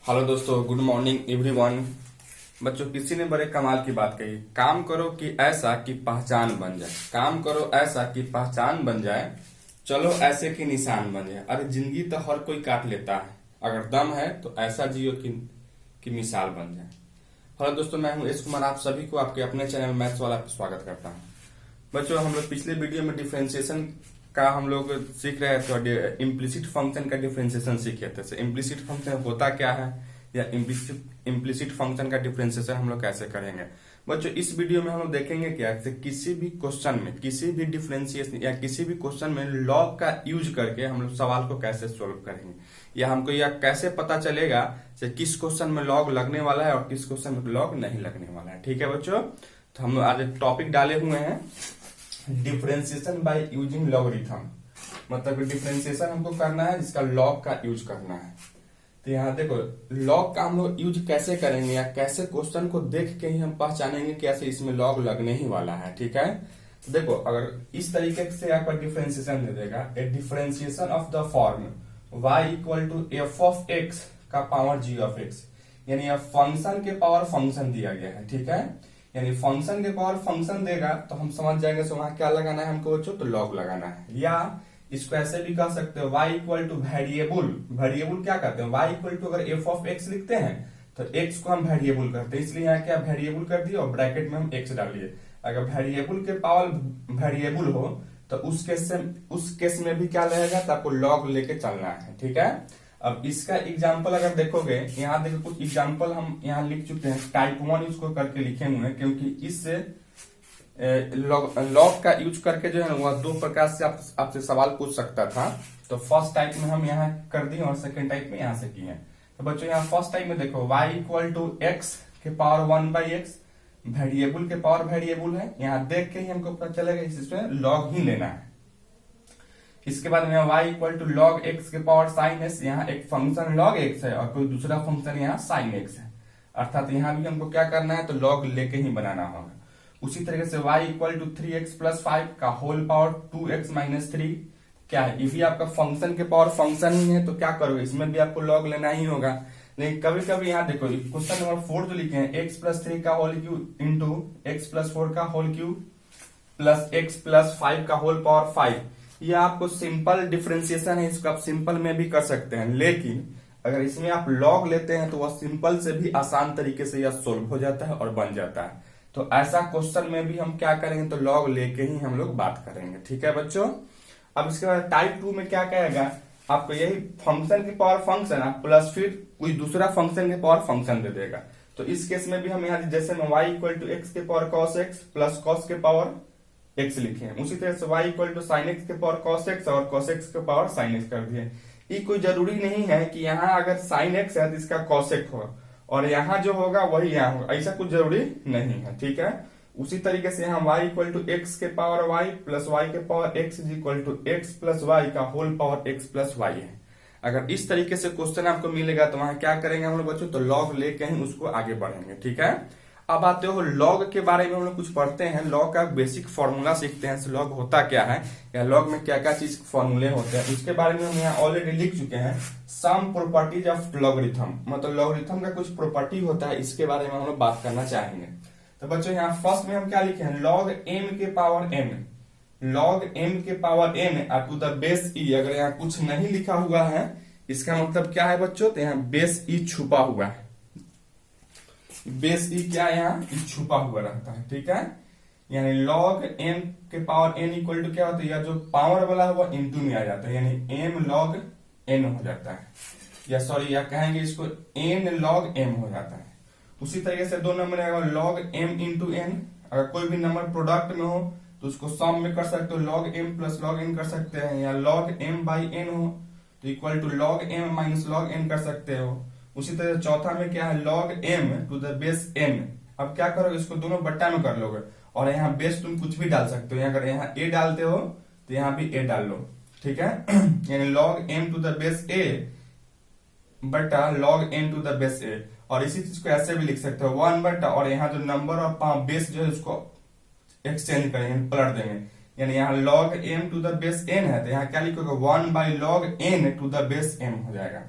Hello दोस्तों, good morning everyone. बच्चों, किसी ने बड़े कमाल की बात कही, काम करो कि ऐसा कि पहचान बन जाए। काम करो ऐसा कि पहचान बन जाए, चलो ऐसे की निशान बन जाए। अरे जिंदगी तो हर कोई काट लेता है, अगर दम है तो ऐसा जियो कि मिसाल बन जाए। हेलो दोस्तों, मैं हूं एस कुमार, आप सभी को आपके अपने चैनल मैथ्स वाला पे स्वागत करता हूं। बच्चों, हम लोग पिछले वीडियो में डिफरेंशिएशन का हम लोग सीख रहे थे और इम्प्लिसिट फंक्शन का डिफरेंशिएशन सीखे थे। इम्प्लिसिट फंक्शन होता क्या है या इम्प्लिसिट फंक्शन का डिफरेंशिएशन हम लोग कैसे करेंगे। बच्चों, इस वीडियो में हम लोग देखेंगे क्या किसी भी क्वेश्चन में, किसी भी डिफरेंशिएशन या किसी भी क्वेश्चन में लॉग का यूज करके हम लोग सवाल को कैसे सोल्व करेंगे, या हमको यह कैसे पता चलेगा कि किस क्वेश्चन में लॉग लगने वाला है और किस क्वेश्चन में लॉग नहीं लगने वाला है। ठीक है बच्चों, तो हम लोग आज एक टॉपिक डाले हुए हैं डिफरेंशिएशन बाय यूजिंग लॉगरिथम। मतलब डिफरेंशिएशन हमको करना है जिसका लॉग का यूज करना है। तो यहाँ देखो, लॉग का हम लोग यूज कैसे करेंगे या कैसे क्वेश्चन को देख के ही हम पहचानेंगे कि ऐसे इसमें लॉग लगने ही वाला है। ठीक है, तो देखो, अगर इस तरीके से आपका डिफरेंशिएशन दे देगा, a differentiation of the form y equal to F of X का पावर g ऑफ x, यानी फंक्शन के पावर फंक्शन दिया गया है। ठीक है, यानी फंक्शन के पावर फंक्शन देगा तो हम समझ जाएंगे तो वहां क्या लगाना है हमको बच्चों, तो लॉग लगाना है। या इसको ऐसे भी कह सकते हो, y equal two variable. Variable क्या करते हैं, y इक्वल टू अगर f ऑफ x लिखते हैं तो x को हम वेरिएबल करते हैं, इसलिए यहाँ क्या वेरिएबल कर दिए और ब्रैकेट में हम x डालिए। अगर वेरिएबल के पावर वेरिएबल हो तो उस केस में भी क्या रहेगा, तो आपको लॉग लेके चलना है। ठीक है, अब इसका एग्जाम्पल अगर देखोगे, यहाँ देखो कुछ एग्जाम्पल हम यहाँ लिख चुके हैं। टाइप 1 इसको करके लिखे हुए हैं, क्योंकि इससे लॉग का यूज करके जो है वह दो प्रकार से आपसे सवाल पूछ सकता था। तो फर्स्ट टाइप में हम यहाँ कर दिए और सेकेंड टाइप में यहाँ से किए। तो बच्चों, यहाँ फर्स्ट टाइप में देखो, y इक्वल टू एक्स के पावर 1/x, वेरिएबल के पावर वेरिएबल है। यहाँ देख के ही हमको पता चलेगा इसमें लॉग ही लेना है। इसके बाद में y equal to log x के पावर साइन एक्स, यहाँ एक फंक्शन लॉग एक्स है और कोई दूसरा फंक्शन यहाँ साइन एक्स है, अर्थात यहाँ भी हमको क्या करना है, तो लॉग लेके ही बनाना होगा। उसी तरीके से y equal to 3x plus 5 का होल पावर 2x माइनस 3 क्या है, ये भी आपका फंक्शन के पावर फंक्शन ही है। तो क्या करोगे, इसमें भी आपको लॉग लेना ही होगा। लेकिन कभी कभी यहाँ देखो, क्वेश्चन नंबर 4 जो लिखे हैं, x प्लस 3 का whole cube into x plus 4 का whole cube plus x plus 5 का होल पावर 5, ये आपको सिंपल डिफरेंशिएशन है, इसको आप सिंपल में भी कर सकते हैं। लेकिन अगर इसमें आप लॉग लेते हैं तो वह सिंपल से भी आसान तरीके से यह सोल्व हो जाता है और बन जाता है। तो ऐसा क्वेश्चन में भी हम क्या करेंगे, तो लॉग लेके ही हम लोग बात करेंगे। ठीक है बच्चों, अब इसके बाद टाइप 2 में क्या कहेगा, आपको यही फंक्शन के पावर फंक्शन प्लस फिर कोई दूसरा फंक्शन के पावर फंक्शन दे देगा। तो इस केस में भी हम यहाँ जैसे में y इक्वल टू एक्स के power cos x plus cos के पावर x लिखे हैं, उसी तरह से y equal to sine x के पावर cos x और cos x के पावर sin x कर दिए। ये कोई जरूरी नहीं है कि यहाँ अगर sin x है तो इसका cos x होगा और यहाँ जो होगा वही यहाँ होगा, ऐसा कुछ जरूरी नहीं है। ठीक है, उसी तरीके से यहाँ y इक्वल टू एक्स के पावर y प्लस y के power x is equal to x plus y का whole power x plus y है। अगर इस तरीके से क्वेश्चन आपको मिलेगा तो वहां क्या करेंगे हम लोग बच्चों, तो लॉग लेके ही उसको आगे बढ़ेंगे। ठीक है, अब आते हो लॉग के बारे में हम लोग कुछ पढ़ते हैं। लॉग का बेसिक फॉर्मूला सीखते हैं, लॉग होता क्या है या लॉग में क्या क्या चीज फॉर्मूले होते हैं, उसके बारे में हम यहाँ ऑलरेडी लिख चुके हैं। सम प्रॉपर्टीज ऑफ लॉगरिथम, मतलब लॉगरिथम का कुछ प्रॉपर्टी होता है, इसके बारे में हम लोग बात करना चाहेंगे। तो बच्चों, यहाँ फर्स्ट में हम क्या लिखे हैं, लॉग एम के पावर एन, लॉग एम के power N to the base E. अगर यहाँ कुछ नहीं लिखा हुआ है इसका मतलब क्या है बच्चों, तो यहाँ बेस ई छुपा हुआ है। बेस ई क्या यहाँ छुपा हुआ रहता है। ठीक है, यानी लॉग एम के पावर एन इक्वल टू क्या होता है, या जो पावर वाला है वो इंटू में आ जाता है, यानी एम लॉग एन हो जाता है, या सॉरी या कहेंगे इसको एन लॉग एम हो जाता है। उसी तरीके से दो नंबर है लॉग एम इंटू एन, अगर कोई भी नंबर प्रोडक्ट में हो तो उसको सम में कर सकते हो, log m plus log n कर सकते हैं, या लॉग एम बाई एन हो तो equal to log m minus log n कर सकते हो। उसी तरह चौथा में क्या है, log M to the base n. अब क्या करोगे, इसको दोनों बट्टा में कर लोगे और यहाँ बेस तुम कुछ भी डाल सकते हो, अगर यहाँ ए डालते हो तो यहाँ भी ए डाल लो। ठीक है, यानी log M to the base A बट्टा log N to the base A. और इसी चीज को ऐसे भी लिख सकते हो 1 बट्टा और यहाँ जो नंबर और बेस जो है उसको एक्सचेंज करेंगे, पलट देंगे, यानी यहाँ log m to the base n है तो यहाँ क्या लिखोगे 1 by log n to the base m हो जाएगा।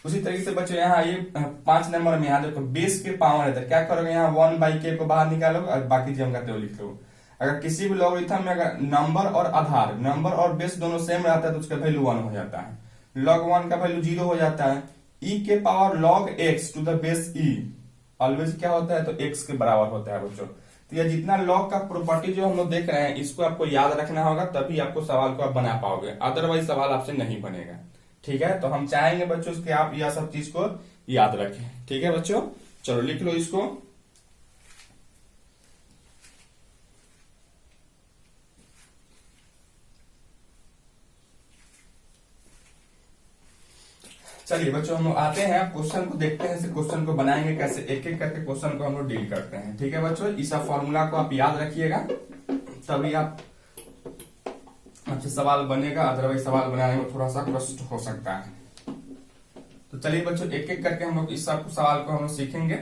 उसी तरीके से बच्चों यहाँ ये 5 नंबर में यहाँ देखो बेस के पावर है, तो क्या करोगे यहाँ 1/k को बाहर निकालोगे और बाकी जो हम कहते हो लिख लो। अगर किसी भी लॉगरिथम में अगर नंबर और आधार, नंबर और बेस दोनों सेम रहता है तो उसका वैल्यू 1 हो जाता है। log 1 का वैल्यू 0 हो जाता है। e के power log x to the base e always क्या होता है, तो x के बराबर होता है बच्चों। तो ये जितना log का प्रॉपर्टी जो हम लोग देख रहे हैं इसको आपको याद रखना होगा, तभी आपको सवाल को आप बना पाओगे, अदरवाइज सवाल आपसे नहीं बनेगा। ठीक है, तो हम चाहेंगे बच्चों कि आप यह सब चीज को याद रखें। ठीक है बच्चों, चलो लिख लो इसको। चलिए बच्चों हम लोग आते हैं क्वेश्चन को देखते हैं, क्वेश्चन को बनाएंगे कैसे, एक एक करके क्वेश्चन को हम लोग डील करते हैं। ठीक है बच्चों, इस फॉर्मूला को आप याद रखिएगा, तभी आप आपसे सवाल बनेगा, अदरवाइज सवाल बनाने में थोड़ा सा कष्ट हो सकता है। तो चलिए बच्चों एक एक करके हम लोग इस सब सवाल को हम लोग सीखेंगे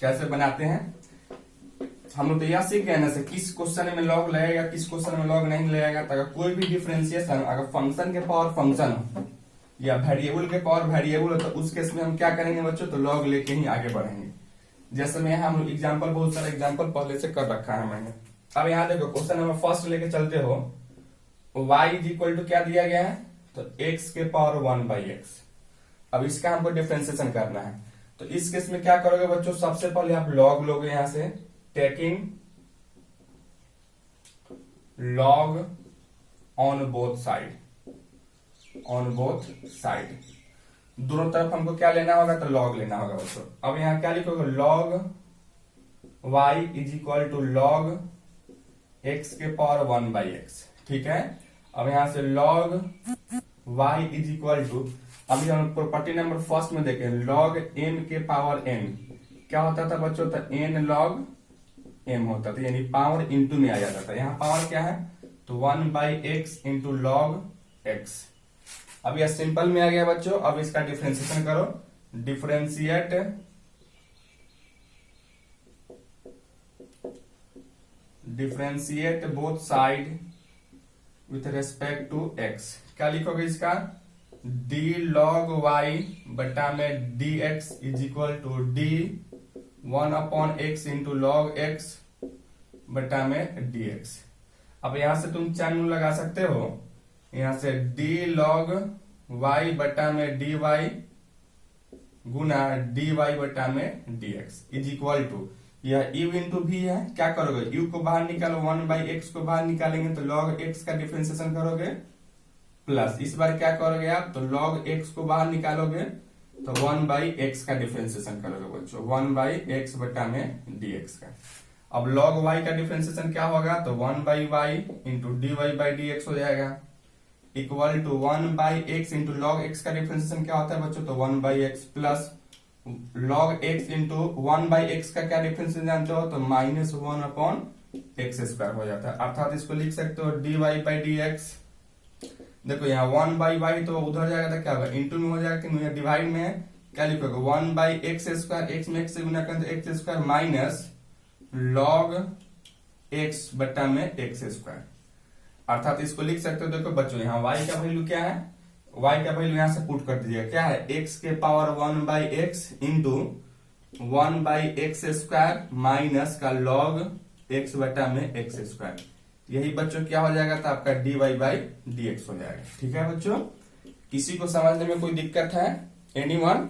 कैसे बनाते हैं। हम लोग तो यह सीख गए ना से किस क्वेश्चन में लॉग लगेगा, किस क्वेश्चन में लॉग नहीं लगेगा। तो अगर कोई भी डिफरेंशिएशन अगर फंक्शन के पावर फंक्शन हो या वेरिएबल के पावर वेरिएबल हो, तो उस केस में हम क्या करेंगे बच्चों, तो लॉग लेके ही आगे बढ़ेंगे। जैसे में यहाँ हम लोग एग्जाम्पल, बहुत सारा एग्जाम्पल पहले से कर रखा है मैंने। अब यहाँ देखो क्वेश्चन नंबर फर्स्ट लेके चलते हो, y इज इक्वल टू क्या दिया गया है, तो x के पावर 1/x। अब इसका हमको डिफरेंशिएशन करना है, तो इस केस में क्या करोगे बच्चों, सबसे पहले आप लॉग लोगे यहाँ से, taking log on both side, on both side, दोनों तरफ हमको क्या लेना होगा, तो लॉग लेना होगा बच्चों। अब यहाँ क्या लिखोगे, log y is equal to log x के पावर 1/x। ठीक है, अब यहां से log y is equal to, अभी हम प्रॉपर्टी नंबर फर्स्ट में देखें, log m के पावर n क्या होता था बच्चों, तो n log m होता था, यानी पावर इंटू में आ जाता था। यहाँ पावर क्या है, तो 1/x इंटू लॉग x। अब यह सिंपल में आ गया बच्चों। अब इसका डिफरेंशिएशन करो, differentiate both side with respect to x। क्या लिखोगे इसका, d log y बटा में dx is equal to d 1/x into log x बटा में dx। अब यहां से तुम चार्ट लगा सकते हो, यहां से d log y बटा में dy गुना dy बटा में dx इज इक्वल टू, यह u इंटू भी है, क्या करोगे u को बाहर निकालो, 1/x को बाहर निकालेंगे तो log x का डिफरेंशिएशन करोगे, प्लस इस बार क्या करोगे आप, तो log x को बाहर निकालोगे तो 1/x का डिफरेंशिएशन करोगे बच्चों, 1/x बटा में dx का। अब log y का डिफरेंशिएशन क्या होगा, तो 1/y इंटू dy/dx हो जाएगा, equal to 1/x into log x का डिफरेंशिएशन क्या होता है बच्चों, तो 1/x plus log x into 1/x का क्या डिफरेंशिएशन जानते हो, तो -1/x² हो जाता है। अर्थात इसको लिख सकते हो dy/dx। देखो यहाँ 1/y तो उधर जाएगा तो क्या होगा, इंटू में हो जाएगा कि डिवाइड में है, क्या लिखोगे 1/x², x में x से गुना करें तो x² माइनस log x बटा में x²। अर्थात इसको लिख सकते हो, देखो बच्चों यहाँ y का वैल्यू क्या है, y का वैल्यू यहां से पुट कर दीजिएगा, क्या है x के power 1/x into 1/x² minus का log x बटा में x²। यही बच्चों क्या हो जाएगा, तो आपका dy/dx हो जाएगा। ठीक है बच्चों, किसी को समझने में कोई दिक्कत है, एनीवन,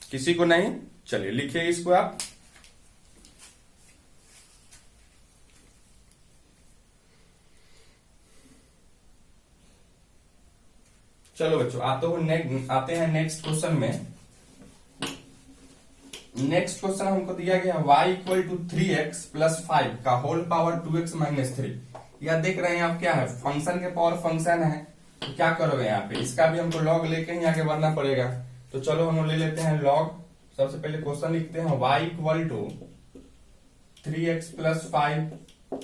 किसी को नहीं, चलिए लिखिए इसको आप। चलो बच्चों आते हैं नेक्स्ट क्वेश्चन में। नेक्स्ट क्वेश्चन हमको दिया गया y equal to 3x plus 5 का होल पावर 2x माइनस 3। यह देख रहे हैं आप क्या है, फंक्शन के पावर फंक्शन है, तो क्या करोगे यहाँ पे, इसका भी हमको लॉग लेके ही आगे बढ़ना पड़ेगा। तो चलो हम ले लेते हैं लॉग। सबसे पहले क्वेश्चन लिखते हैं y equal to 3x plus 5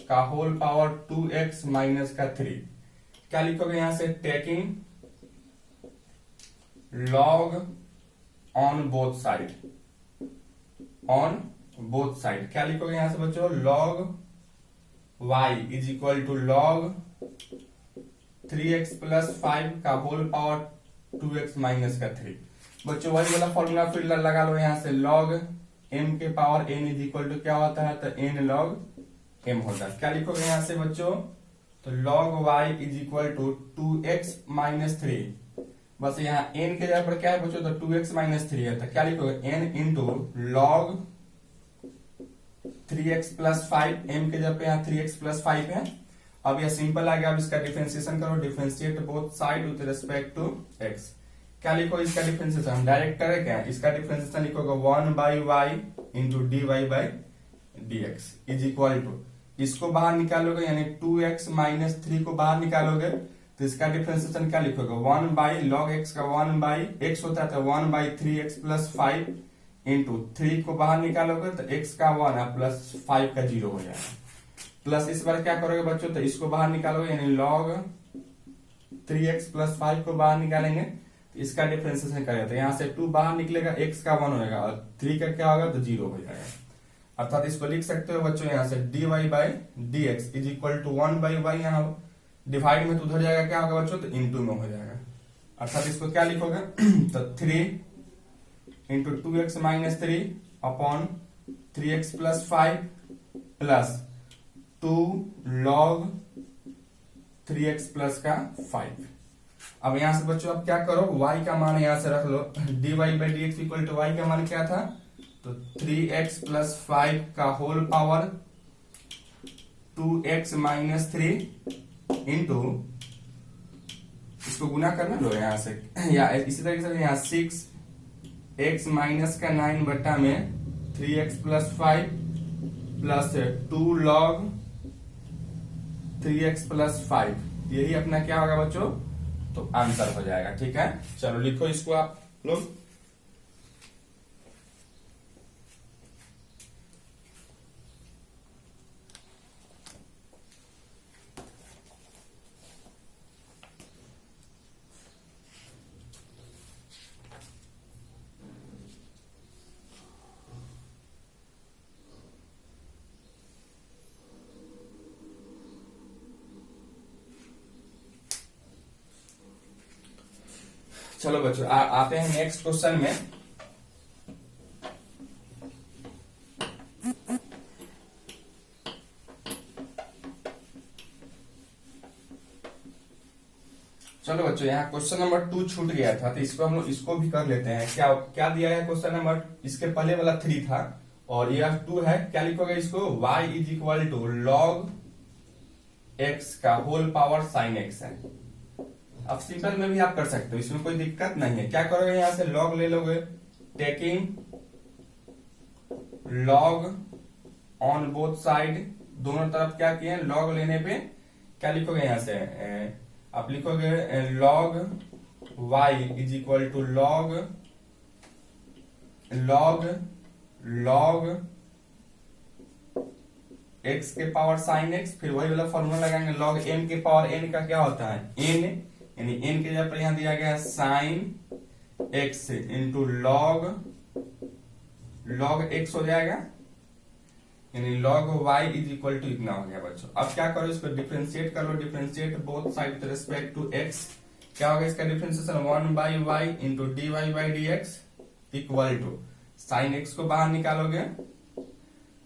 का होल पावर 2x माइनस का 3। क्या लिखोगे यहाँ से, taking log on both side, on both side. क्या लिखोगे यहां से बच्चों, log y is equal to log 3x plus 5 का होल पावर 2x माइनस का 3। बच्चों वही वाला फॉर्मूला फिर लगा लो यहाँ से, log m के power n is equal to क्या होता है, तो n log m होता है। क्या लिखोगे यहाँ से बच्चों, तो log y is equal to 2x minus 3। बस यहाँ n के जगह पर क्या है बच्चों, तो 2x माइनस 3 है, तो क्या लिखोगे n into log 3x plus 5, m के जगह पे यहाँ 3x प्लस 5 है। अब यह सिंपल आ गया, अब इसका डिफरेंशिएशन करो, differentiate both side with respect to x। क्या लिखो इसका डिफरेंशिएशन, हम डायरेक्ट करें क्या, इसका डिफरेंशिएशन लिखोगे 1 by Y into D Y by D x is equal to, इसको बाहर निकालोगे यानी 2x माइनस 3 को बाहर निकालोगे तो इसका डिफरेंशिएशन क्या लिखोगे, 1 बाई लॉग x का 1 बाई x होता है तो 1 बाई 3x प्लस 5 इंटू 3 को बाहर निकालोगे तो x का 1 है प्लस 5 का 0 हो जाएगा। प्लस इस बार क्या करोगे बच्चों, तो इसको बाहर निकालोगे यानी log 3x प्लस 5 को बाहर निकालेंगे तो इसका डिफरेंशिएशन करेगा तो यहाँ से 2 बाहर निकलेगा, x का 1 होगा और 3 का क्या होगा तो 0 हो जाएगा। अर्थात इसको लिख सकते हो बच्चों यहाँ से dy by D x is equal to 1 by y, यहाँ डिवाइड में तो उधर जाएगा क्या होगा बच्चों, तो इंटू में हो जाएगा। अर्थात इसको क्या लिखोगे तो 3 into 2x minus 3 upon 3x plus 5 plus 2 log 3x plus का 5। अब यहां से बच्चों अब क्या करो, y का मान यहां से रख लो, dy by D x equal to y का मान क्या था, तो 3x प्लस 5 का whole power 2x minus 3 into, इसको गुना करना लो यहां से, या इसी तरीके से यहाँ 6x माइनस का 9 बट्टा में 3x plus 5 plus 2 log 3x plus 5, यही अपना क्या होगा बच्चों, तो आंसर हो जाएगा। ठीक है, चलो लिखो इसको आप लोग। चलो बच्चों आते हैं नेक्स्ट क्वेश्चन में। चलो बच्चों यहाँ क्वेश्चन नंबर 2 छूट गया था तो इसको हम लोग इसको भी कर लेते हैं। क्या क्या दिया है क्वेश्चन नंबर, इसके पहले वाला 3 था और यह 2 है। क्या लिखोगे इसको, y is equal to log x का होल पावर साइन x है। अब सिंपल में भी आप कर सकते हो, इसमें कोई दिक्कत नहीं है। क्या करोगे यहां से लॉग ले लोगे, taking log on both side, दोनों तरफ क्या किए लॉग लेने पे क्या लिखोगे यहां से, आप लिखोगे log y is equal to log x के पावर साइन x, फिर वही वाला फॉर्मूला लगाएंगे लॉग m के पावर n का क्या होता है n, यानी n के जगह पर यहां दिया गया है sine x into log x हो जाएगा, यानी log y is equal to इतना हो गया बच्चों। अब क्या करो, इसको डिफरेंशिएट कर लो, differentiate both side with respect to x। क्या होगा इसका differentiation, 1 by Y into D Y by D x equal to sine x को बाहर निकालोगे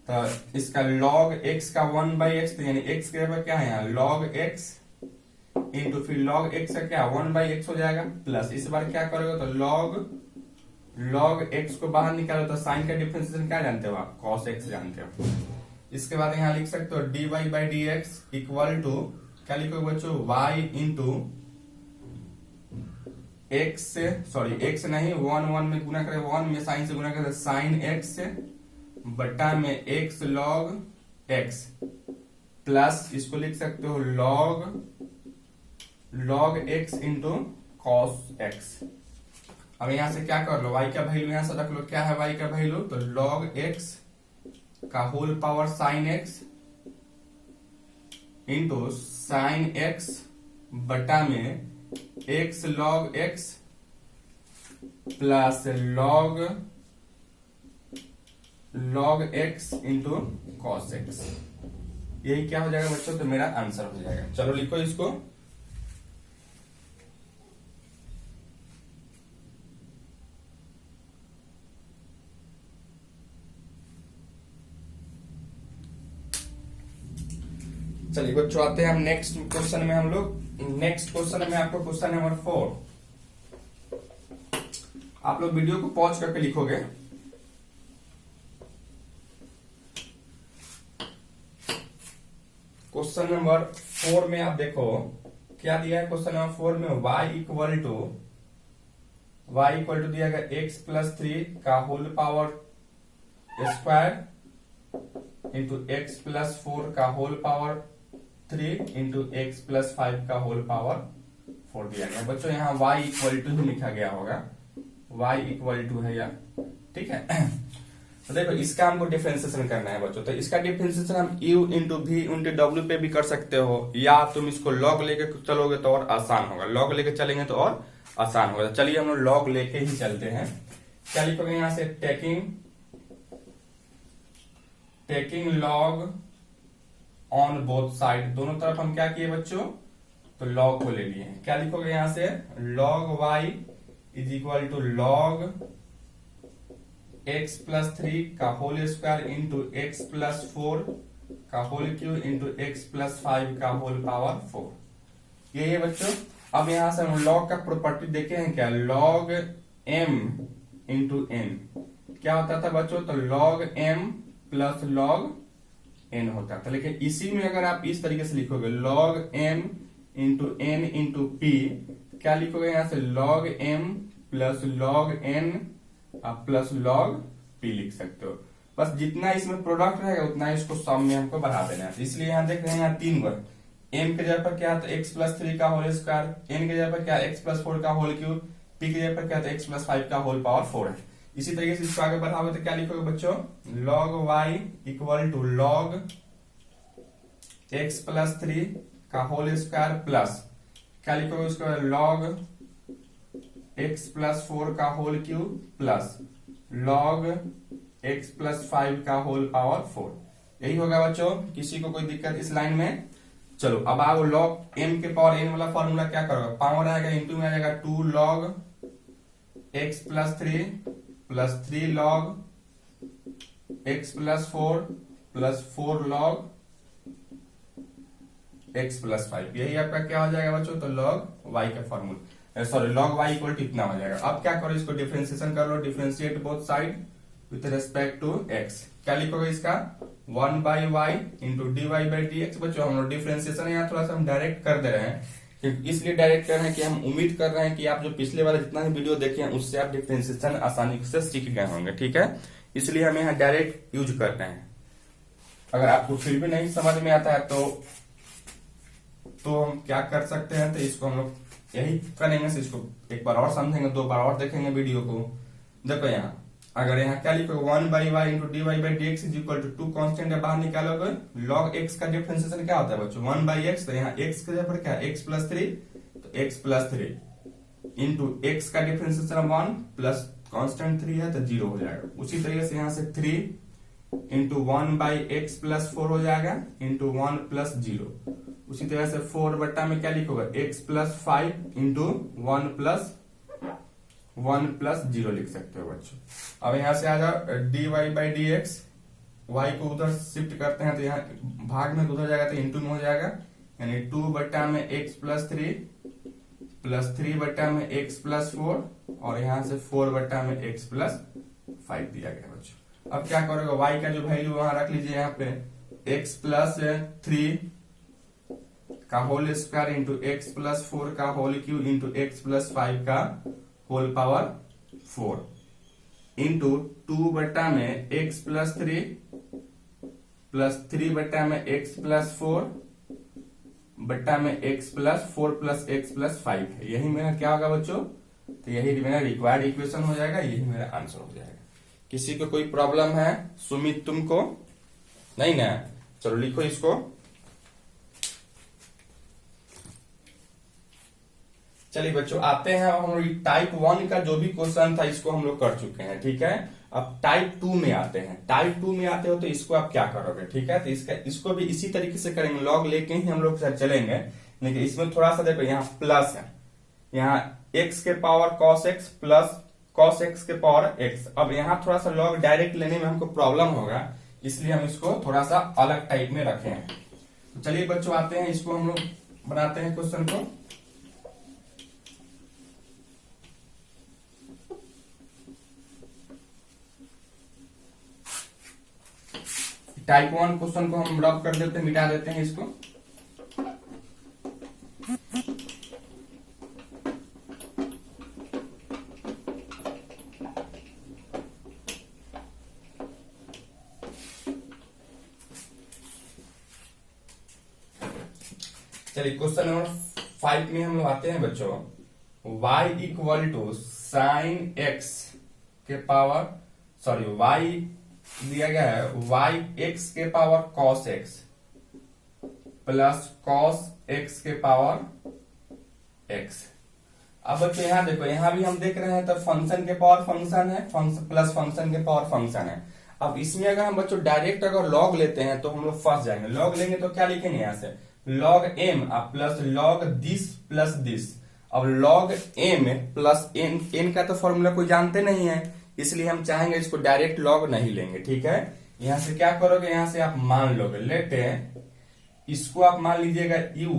तो इसका log x का 1 बाई एक्स, यानी x के जगह क्या है यहाँ log x इंटू फिर log x का क्या 1 बाई एक्स हो जाएगा, प्लस इस बार क्या करोगे तो log x को बाहर निकालो तो साइन का डिफरेंशिएशन क्या जानते हो आप, cos x जानते हो। इसके बाद यहाँ लिख सकते हो dy by D x equal to क्या लिखोगे बच्चों, y इंटू x से, सॉरी x नहीं 1 में गुना करें, 1 में साइन से गुना करें साइन x बट्टा में x log x प्लस इसको लिख सकते हो log x into cos x। अब यहां से क्या कर लो, y का वैल्यू यहां से रख लो, क्या है y का वैल्यू, तो log x का whole power sine x into sine x बटा में x log x plus log x into cos x, यही क्या हो जाएगा बच्चों, तो मेरा आंसर हो जाएगा। चलो लिखो इसको। चलिए बच्चों आते हैं हम नेक्स्ट क्वेश्चन में। हम लोग नेक्स्ट क्वेश्चन में आपको क्वेश्चन नंबर 4, आप लोग वीडियो को पॉज करके लिखोगे। क्वेश्चन नंबर 4 में आप देखो क्या दिया है। क्वेश्चन नंबर 4 में y इक्वल टू दिया गया x प्लस 3 का whole power square into x plus 4 का whole power 3 into x plus 5 का होल पावर 4 दिया गया। बच्चों यहाँ y इक्वल टू ही लिखा गया होगा, y इक्वल टू है या, ठीक है। तो देखो इसका हमको डिफरेंशिएशन करना है बच्चों। तो इसका डिफरेंशिएशन हम u into v into w पे भी कर सकते हो, या तुम इसको log लेके चलोगे तो और आसान होगा। log लेके चलेंगे तो और आसान होगा। तो चलिए हम लोग log लेके ही चलते हैं। क्या लिखोगे यहां से, taking log on both side, दोनों तरफ हम क्या किए बच्चों, तो log को ले लिए हैं। क्या लिखोगे यहां से, log y is equal to log x plus 3 का whole square into x plus 4 का whole cube into x plus 5 का होल पावर 4। ये बच्चों अब यहां से हम log का प्रॉपर्टी देखे हैं क्या, log m इंटू n क्या होता था बच्चों, तो log m plus log n होता था। लेकिन इसी में अगर आप इस तरीके से लिखोगे log m into n into p, क्या लिखोगे यहां से log m plus log n plus log p लिख सकते हो। बस जितना इसमें प्रोडक्ट रहेगा उतना इसको सम में हमको बढ़ा देना है। इसलिए यहाँ देख रहे हैं यहाँ 3 बार m के जगह पर क्या है, x प्लस 3 का होल स्क्वायर, n के जगह पर क्या है x प्लस 4 का होल क्यूब, p के जगह पर क्या है x प्लस 5 का होल पावर 4 है। इसी तरीके से इसको आगे बढ़ाओगे तो क्या लिखोगे बच्चों, log y equal to log x plus 3 का होल स्क्वायर प्लस क्या लिखोगे उसको, log x प्लस 4 का whole cube plus log x plus 5 का होल पावर 4। यही होगा बच्चों, किसी को कोई दिक्कत इस लाइन में। चलो अब आओ log m के पावर n वाला फॉर्मूला क्या करोगे, पावर आएगा इंटू में आ जाएगा 2 log x plus 3 plus 3 log x plus 4 plus 4 log x plus 5। यही आपका क्या हो जाएगा बच्चों, तो log y का formula, sorry log y equal to इतना हो जाएगा। अब क्या करो, इसको डिफरेंशिएशन कर लो, differentiate both side with respect to x। क्या लिखोगे इसका, 1 by Y into D Y by D X. बच्चों हम लोग डिफरेंशिएशन यहाँ थोड़ा सा हम डायरेक्ट कर दे रहे हैं, इसलिए डायरेक्ट कर रहे हैं कि हम उम्मीद कर रहे हैं कि आप जो पिछले वाला जितना भी वीडियो देखे हैं उससे आप डिफरेंशिएशन आसानी से सीख गए होंगे, ठीक है। इसलिए हम यहाँ डायरेक्ट यूज कर रहे हैं। अगर आपको फिर भी नहीं समझ में आता है तो हम क्या कर सकते हैं, तो इसको हम लोग यही करेंगे, इसको एक बार और समझेंगे, 2 बार और देखेंगे वीडियो को। देखो यहाँ अगर यहाँ क्या लिखोगे, 1 by Y into D Y by D x is equal to 2 constant है, बाहर निकालोगे log x का डिफरेंशिएशन क्या होता है बच्चों, 1 बाई एक्स। तो यहाँ x के जगह पर क्या है, x प्लस 3, तो x प्लस 3 इंटू x का डिफरेंशिएशन 1 प्लस कॉन्स्टेंट 3 है तो 0 हो जाएगा। उसी तरीके से यहाँ से 3 इंटू 1 बाई एक्स प्लस 4 हो जाएगा इंटू 1 प्लस 0। उसी तरह से 4 बट्टा में क्या लिखोगे, x प्लस 5 इंटू 1 प्लस 0 लिख सकते हो बच्चों। अब यहां से आ जाओ d Y by D x, y को उधर शिफ्ट करते हैं तो यहाँ भाग में उधर जाएगा तो इंटू में हो जाएगा, यानी 2 बट्टा में x प्लस 3 प्लस 3 बट्टा में x प्लस 4 और यहां से 4 बट्टा में x प्लस 5 दिया गया बच्चों। अब क्या करोगे, y का जो वैल्यू वहां रख लीजिए, यहाँ पे x प्लस 3 का whole square into x plus 4 का whole cube into x plus 5 का होल पावर 4 इंटू 2 बट्टा में x प्लस 3 प्लस 3 बट्टा में x प्लस 4 बट्टा में x plus 4 plus x plus 5 है। यही मेरा क्या होगा बच्चों, तो यही मेरा रिक्वायर्ड इक्वेशन हो जाएगा, यही मेरा आंसर हो जाएगा। किसी को कोई प्रॉब्लम है सुमित, तुमको नहीं ना, चलो लिखो इसको। चलिए बच्चों आते हैं, हम लोग टाइप 1 का जो भी क्वेश्चन था इसको हम लोग कर चुके हैं, ठीक है। अब टाइप 2 में आते हैं। टाइप 2 में आते हो तो इसको आप क्या करोगे, ठीक है। तो इसको भी इसी तरीके से करेंगे, लॉग लेके ही हम लोग चलेंगे, लेकिन इसमें थोड़ा सा देखो, यहाँ प्लस है, यहाँ x के power cos x plus cos x के पावर x। अब यहाँ थोड़ा सा लॉग डायरेक्ट लेने में हमको प्रॉब्लम होगा, इसलिए हम इसको थोड़ा सा अलग टाइप में रखे हैं। तो चलिए बच्चों आते हैं, इसको हम लोग बनाते हैं क्वेश्चन को। टाइप 1 क्वेश्चन को हम ड्रॉप कर देते हैं, मिटा देते हैं इसको। चलिए क्वेश्चन नंबर 5 में हम लोग आते हैं बच्चों। y equal to sine x के पावर, सॉरी y दिया गया है y x के power cos x plus cos x के पावर x। अब बच्चों यहां देखो, यहां भी हम देख रहे हैं तो फंक्शन के पावर फंक्शन है, प्लस फंक्शन के पावर फंक्शन है। अब इसमें अगर हम बच्चों डायरेक्ट अगर लॉग लेते हैं तो हम लोग फंस जाएंगे। लॉग लेंगे तो क्या लिखेंगे यहां से, log m plus log this plus this. अब log m प्लस n का तो फॉर्मूला कोई जानते नहीं है, इसलिए हम चाहेंगे इसको डायरेक्ट log नहीं लेंगे। ठीक है, यहां से क्या करोगे, यहां से आप मान लोगे, लेते हैं इसको आप मान लीजिएगा u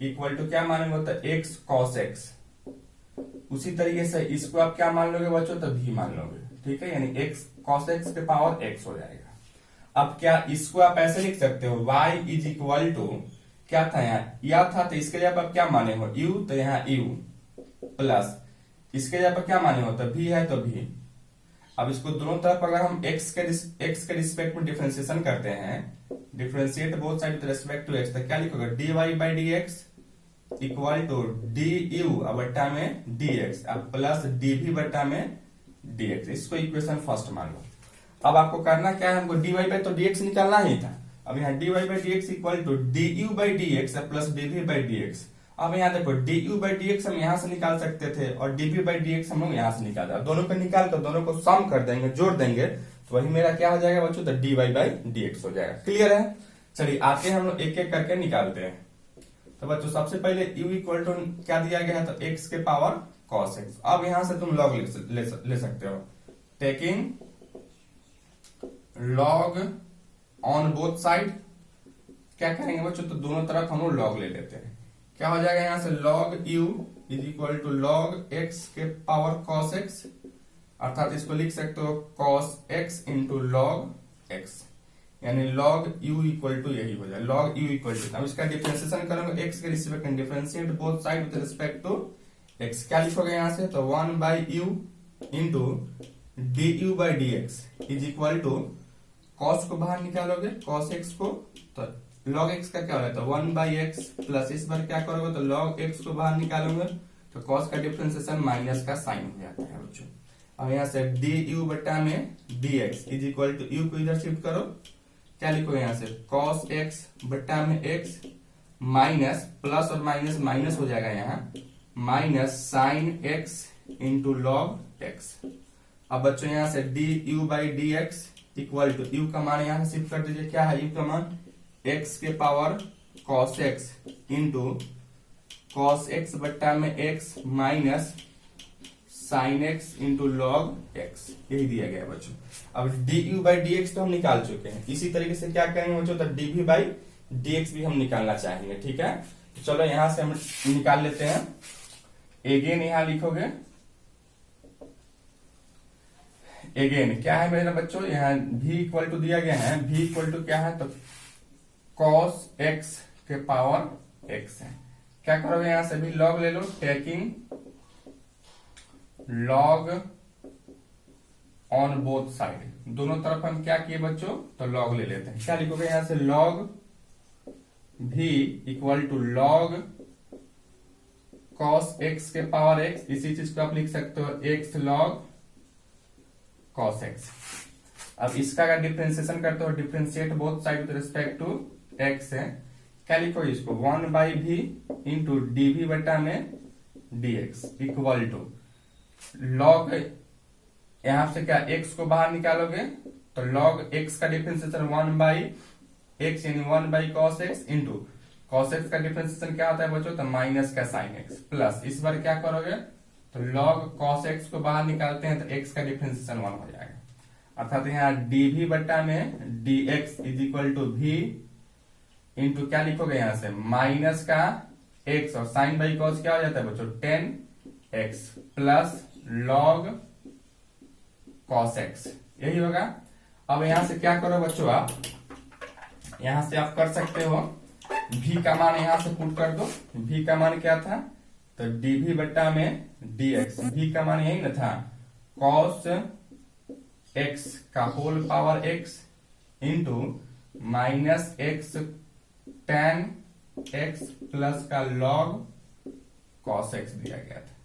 इक्वल टू क्या मानेंगे तो x cos x। उसी तरीके से इसको आप क्या मान लोगे बच्चों, तो v मान लोगे। ठीक है, यानी x cos x के पावर x हो जाएगा। अब क्या इसको आप ऐसे लिख सकते हो, y इज इक्वल टू क्या था यहाँ या था, तो इसके लिए आप क्या माने हो u, तो यहाँ u प्लस इसके लिए आप क्या माने हो तो v है तो v। अब इसको दोनों तरफ अगर हम x के रिस्पेक्ट में डिफरेंशिएशन करते हैं, differentiate both side with respect to x, तो क्या लिखोगे dy by dx equal to du बट्टा में dx अब प्लस dv बट्टा में dx। इसको इक्वेशन फर्स्ट मान लो। अब आपको करना क्या है, हमको dy बाई तो dx निकालना ही था। अब यहाँ dy by dx equal to du by dx plus dv by dx। अब यहाँ देखो du बाई dx हम यहाँ से निकाल सकते थे और dv बाई dx हम लोग यहाँ से निकाल रहे, दोनों को निकाल कर दोनों को सम कर देंगे, जोड़ देंगे, तो वही मेरा क्या हो जाएगा बच्चों, तो dy बाई dx हो जाएगा। क्लियर है, चलिए आते हैं हम लोग एक एक करके निकालते हैं। तो बच्चों सबसे पहले u इक्वल टू क्या दिया गया है, तो x के पावर cos x। अब यहां से तुम log ले सकते हो, taking log on both side. क्या करेंगे बच्चों, तो दोनों तरफ हम लोग log ले लेते हैं। क्या हो जाएगा यहां से log u is equal to log x के पावर cos x, अर्थात इसको लिख सकते हो cos x into log x, यानी log u इक्वल टू यही हो जाए, log u इक्वल टू। अब इसका डिफरेंशिएशन करेंगे x के रिस्पेक्ट में, differentiate both side with respect to x। क्या लिखोगे यहां से, तो 1 by u into du by dx is equal to cos को बाहर निकालोगे, cos x को, तो log x का क्या हो जाता है 1 बाई एक्स प्लस इस बार क्या करोगे तो log x को बाहर निकालोगे तो cos का डिफरेंशिएशन माइनस का साइन हो जाता है बच्चों। अब यहाँ से du बट्टा में dx is equal to u को इधर शिफ्ट करो, क्या लिखो यहाँ से cos x बट्टा में x माइनस प्लस और माइनस माइनस हो जाएगा यहाँ minus sine x into log x। अब बच्चों यहाँ से du by dx equal to u का मान यहाँ से शिफ्ट कर दीजिए, क्या है u का मान x के power cos x into cos x बट्टा में x minus sine x into log x, यही दिया गया बच्चों। अब du बाई dx तो हम निकाल चुके हैं, इसी तरीके से क्या करेंगे बच्चों, तो dv बाई dx भी हम निकालना चाहेंगे। ठीक है, तो चलो यहां से हम निकाल लेते हैं। अगेन यहां लिखोगे, अगेन क्या है मेरे बच्चों, यहाँ v इक्वल टू दिया गया है, v इक्वल टू क्या है तो cos x के पावर x है। क्या करोगे यहां से भी log ले लो, taking log on both side, दोनों तरफ हम क्या किए बच्चों, तो log ले लेते हैं। क्या लिखोगे यहां से log v equal to log cos x के पावर x, इसी चीज को आप लिख सकते हो x log cos x। अब इसका अगर डिफरेंशिएशन करते हो, differentiate both side with respect to x है, क्या लिखो इसको 1 बाई v इंटू dv बटा में dx इक्वल टू log, यहां से क्या x को बाहर निकालोगे तो log x का डिफरेंशिएशन 1 बाई x यानी 1 by cos x into cos x का डिफरेंशिएशन क्या होता है बच्चों, तो माइनस का sin x प्लस इस बार क्या करोगे तो log cos x को बाहर निकालते हैं तो x का डिफरेंशिएशन 1 हो जाएगा, अर्थात यहाँ dv बट्टा में dx is equal to v into क्या लिखोगे यहां से माइनस का एक्स, और साइन बाई कॉस क्या हो जाता है बच्चों 10x plus log cos x, यही होगा। अब यहां से क्या करो बच्चों, आप यहां से आप कर सकते हो v का मान यहां से पुट कर दो। v का मान क्या था, तो dv बट्टा में dx, v का मान यही ना था cos x का whole power x into minus x tan x plus का log cos x दिया गया था।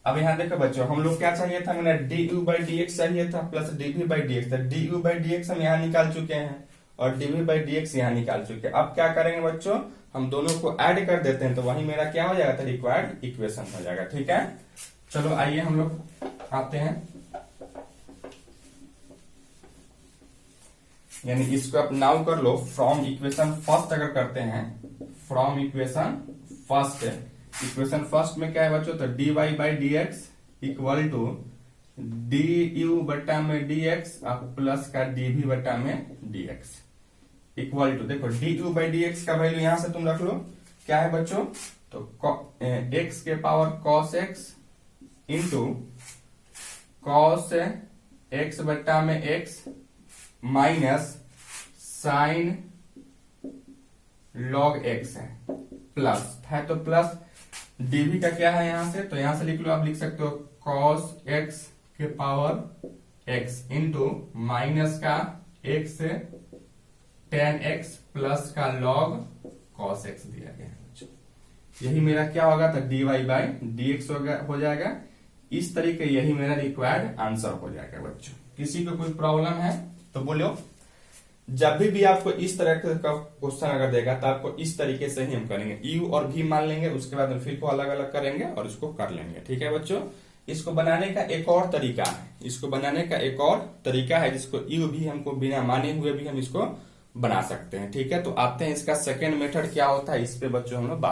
अब यहां देखो बच्चों, हम लोग क्या चाहिए था, मैंने du बाई dx चाहिए था प्लस dv बाई dx था। du बाई dx हम यहां निकाल चुके हैं और dv बाई dx यहां निकाल चुके हैं। अब क्या करेंगे बच्चों, हम दोनों को ऐड कर देते हैं, तो वही मेरा क्या हो जाएगा, रिक्वायर्ड इक्वेशन हो जाएगा। ठीक है, चलो आइए हम लोग आते हैं, यानी इसको आप नाउ कर लो फ्रॉम इक्वेशन फर्स्ट। अगर करते हैं from equation first, equation first में क्या है बच्चों, तो dy by dx equal to du बट्टा में dx प्लस का dv बट्टा में dx इक्वल टू, देखो du बाई dx का वैल्यू यहां से तुम रख लो, क्या है बच्चों, तो x के power cos x into cos x बट्टा में x minus sine log x है, प्लस है तो प्लस dv का क्या है यहां से, तो यहां से लिख लो, आप लिख सकते हो cos x के पावर x इंटू माइनस का x tan x प्लस का log cos x दिया गया है। यही मेरा क्या होगा, तो dy बाई dx हो जाएगा। इस तरीके यही मेरा रिक्वायर्ड आंसर हो जाएगा बच्चों। किसी को कोई प्रॉब्लम है तो बोलो। जब भी आपको इस तरह का क्वेश्चन अगर देगा तो आपको इस तरीके से ही हम करेंगे, u और v मान लेंगे, उसके बाद फिर को अलग अलग करेंगे और इसको कर लेंगे। ठीक है बच्चों, इसको बनाने का एक और तरीका है, इसको बनाने का एक और तरीका है जिसको u भी हमको बिना माने हुए भी हम इसको बना सकते हैं। ठीक है, तो आते हैं इसका सेकेंड मेथड क्या होता है, इस पे बच्चों हम लोग बात